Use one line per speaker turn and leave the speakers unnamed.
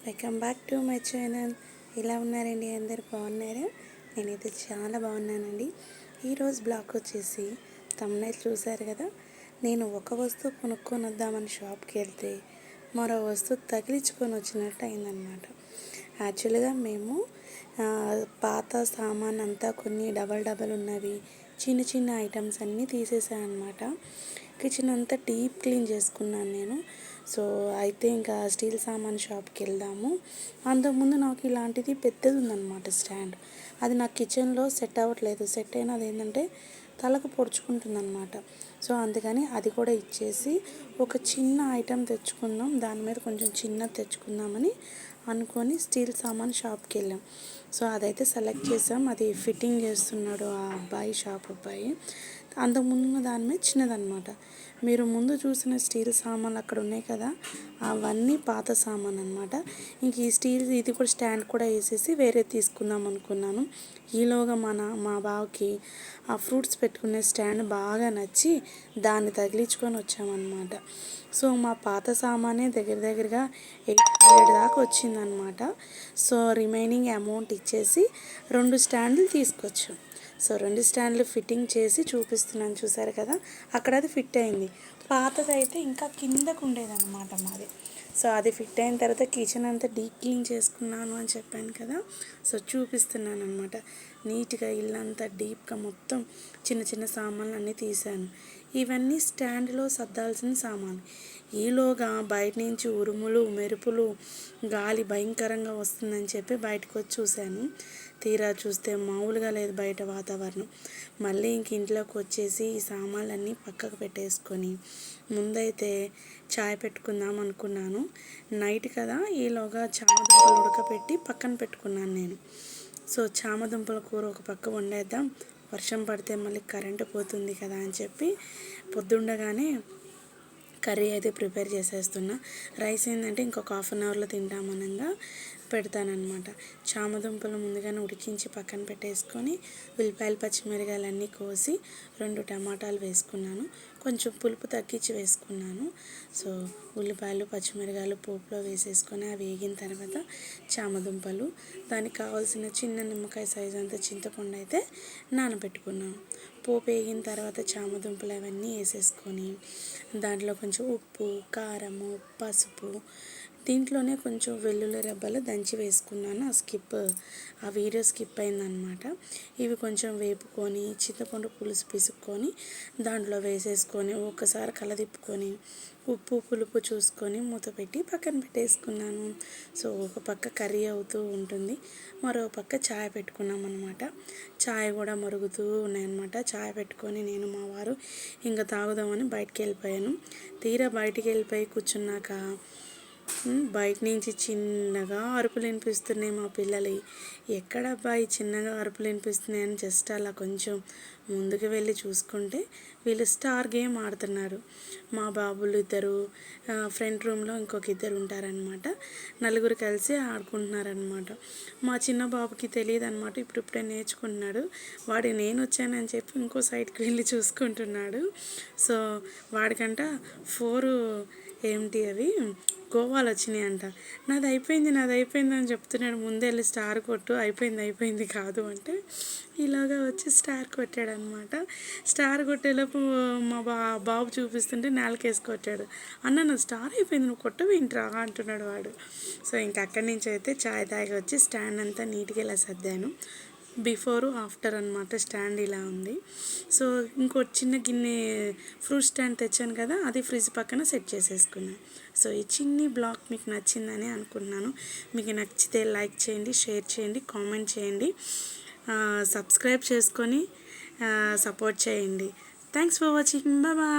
Welcome back to my channel. ఎలా ఉన్నారండి? అందరు బాగున్నారా? నేనైతే చాలా బాగున్నానండి. ఈరోజు బ్లాగ్ వచ్చేసి తమ్నైల్ చూసారు కదా. నేను ఒక వస్తువు కొనుక్కొని వద్దామని షాప్కి వెళ్తే మరో వస్తువు తగిలించుకొని వచ్చినట్టు అయిందనమాట. యాక్చువల్గా మేము పాత సామాన్ అంతా కొన్ని డబల్ ఉన్నవి చిన్న చిన్న ఐటమ్స్ అన్నీ తీసేసాను అనమాట. కిచెన్ అంతా డీప్ క్లీన్ చేసుకున్నాను నేను. సో అయితే ఇంకా స్టీల్ సామాన్ షాప్కి వెళ్దాము. అంతకుముందు నాకు ఇలాంటిది పెద్దది ఉందన్నమాట స్టాండ్. అది నాకు కిచెన్లో సెట్ అవ్వట్లేదు. సెట్ అయినా అదేంటంటే తలకు పొడుచుకుంటుంది అనమాట. సో అందుకని అది కూడా ఇచ్చేసి ఒక చిన్న ఐటెం తెచ్చుకుందాం, దాని మీద కొంచెం చిన్నది తెచ్చుకుందామని అనుకొని స్టీల్ సామాన్ షాప్కి వెళ్ళాం. సో అదైతే సెలెక్ట్ చేసాం. అది ఫిట్టింగ్ చేస్తున్నాడు ఆ అబ్బాయి, షాప్ అబ్బాయి. అంతకుముందు దాని మీద చిన్నదనమాట. మీరు ముందు చూసిన స్టీల్ సామాన్లు అక్కడ ఉన్నాయి కదా, అవన్నీ పాత సామాన్ అనమాట. ఇంక ఈ స్టీల్ ఇది కూడా స్టాండ్ కూడా వేసేసి వేరే తీసుకుందాం అనుకున్నాను. ఈలోగా మా బావకి ఆ ఫ్రూట్స్ పెట్టుకునే స్టాండ్ బాగా నచ్చి దాన్ని తగిలించుకొని వచ్చామన్నమాట. సో మా పాత సామానే దగ్గరగా 800 దాకా వచ్చిందనమాట. సో రిమైనింగ్ అమౌంట్ ఇచ్చేసి 2 స్టాండ్లు తీసుకొచ్చాం. సో 2 స్టాండ్లు ఫిట్టింగ్ చేసి చూపిస్తున్నాను, చూసారు కదా. అక్కడ అది ఫిట్ అయింది. పాతది అయితే ఇంకా కిందకు ఉండేదన్నమాట మాది. సో అది ఫిట్ అయిన తర్వాత కిచెన్ అంతా డీప్ క్లీన్ చేసుకున్నాను అని చెప్పాను కదా. సో చూపిస్తున్నాను అనమాట. నీట్గా ఇల్లంతా డీప్గా మొత్తం చిన్న చిన్న సామాన్లు అన్నీ తీసాను. ఇవన్నీ స్టాండ్లో సర్దాల్సిన సామాను. ఈలోగా బయట నుంచి ఉరుములు మెరుపులు గాలి భయంకరంగా వస్తుందని చెప్పి బయటకు వచ్చి చూశాను. తీరా చూస్తే మామూలుగా లేదు బయట వాతావరణం. మళ్ళీ ఇంక ఇంట్లోకి వచ్చేసి ఈ సామాన్లన్నీ పక్కకు పెట్టేసుకొని ముందైతే చాయ్ పెట్టుకుందాం అనుకున్నాను. నైట్ కదా, ఈలోగా చామదుంపలు ఉడకపెట్టి పక్కన పెట్టుకున్నాను నేను. సో చామదుంపల కూర ఒక పక్క వండేద్దాం, వర్షం పడితే మళ్ళీ కరెంటు పోతుంది కదా అని చెప్పి పొద్దుండగానే కర్రీ అయితే ప్రిపేర్ చేసేస్తున్నా. రైస్ ఏంటంటే ఇంకొక హాఫ్ అన్ అవర్లో తింటామనగా పెడతానమాట. చామదుంపలు ముందుగానే ఉడికించి పక్కన పెట్టేసుకొని ఉల్లిపాయలు పచ్చిమిరకాయలు అన్నీ కోసి 2 టమాటాలు వేసుకున్నాను. కొంచెం పులుపు తగ్గించి వేసుకున్నాను. సో ఉల్లిపాయలు పచ్చిమిరకాయలు పోపులో వేసేసుకొని అవి వేగిన తర్వాత చామదుంపలు, దానికి కావాల్సిన చిన్న నిమ్మకాయ సైజు అంత చింతపండు అయితే నానబెట్టుకున్నాను. పోపు వేగిన తర్వాత చామదుంపలు అవన్నీ వేసేసుకొని దాంట్లో కొంచెం ఉప్పు, కారము, పసుపు, దీంట్లోనే కొంచెం వెల్లుల్లి రెబ్బలు దంచి వేసుకున్నాను. ఆ వీడియో స్కిప్ అయిందనమాట. ఇవి కొంచెం వేపుకొని చింతపండు పులుసు పిసుక్కొని దాంట్లో వేసేసుకొని ఒకసారి కలదిప్పుకొని ఉప్పు పులుపు చూసుకొని మూత పెట్టి పక్కన పెట్టేసుకున్నాను. సో ఒక పక్క కర్రీ అవుతూ ఉంటుంది, మరో పక్క చాయ్ పెట్టుకున్నాం అనమాట. చాయ్ కూడా మరుగుతూ ఉన్నాయన్నమాట. చాయ్ పెట్టుకొని నేను మా వారు ఇంకా తాగుదామని బయటికి వెళ్ళిపోయాను. తీరా బయటికి వెళ్ళిపోయి కూర్చున్నాక బయట నుంచి చిన్నగా అరుపులు వినిపిస్తున్నాయి మా పిల్లలు. ఎక్కడ అబ్బాయి చిన్నగా అరుపులు వినిపిస్తున్నాయని జస్ట్ అలా కొంచెం ముందుకు వెళ్ళి చూసుకుంటే వీళ్ళు స్టార్ గేమ్ ఆడుతున్నారు. మా బాబులు ఇద్దరు, ఫ్రంట్ రూమ్లో ఇంకొక ఇద్దరు ఉంటారనమాట. నలుగురు కలిసి ఆడుకుంటున్నారనమాట. మా చిన్న బాబుకి తెలియదు అనమాట, ఇప్పుడే నేర్చుకుంటున్నాడు. వాడు నేను వచ్చానని చెప్పి ఇంకో సైడ్కి వెళ్ళి చూసుకుంటున్నాడు. సో వాడికంట 4 ఏమిటి అవి గోవాలు వచ్చినాయి అంట. నాది అయిపోయింది అని చెప్తున్నాడు. ముందే వెళ్ళి స్టార్ కొట్టు, అయిపోయింది కాదు అంటే ఇలాగా వచ్చి స్టార్ కొట్టాడనమాట. స్టార్ కొట్టేలోపు మా బాబు చూపిస్తుంటే నేలకేసి కొట్టాడు. అన్న నా స్టార్ అయిపోయింది, నువ్వు కొట్టవేంట్రా అంటున్నాడు వాడు. సో ఇంక అక్కడి నుంచి అయితే చాయ్ తాగి వచ్చి స్టాండ్ అంతా నీట్గా ఇలా సర్దాను. బిఫోరు ఆఫ్టర్ అనమాట. స్టాండ్ ఇలా ఉంది. సో ఇంకో చిన్న గిన్నె ఫ్రూట్ స్టాండ్ తెచ్చాను కదా, అది ఫ్రిడ్జ్ పక్కన సెట్ చేసేసుకున్నాను. సో ఈ చిన్ని బ్లాగ్ మీకు నచ్చిందని అనుకుంటున్నాను. మీకు నచ్చితే లైక్ చేయండి, షేర్ చేయండి, కామెంట్ చేయండి, సబ్స్క్రైబ్ చేసుకొని సపోర్ట్ చేయండి. Thanks for watching. బాయ్.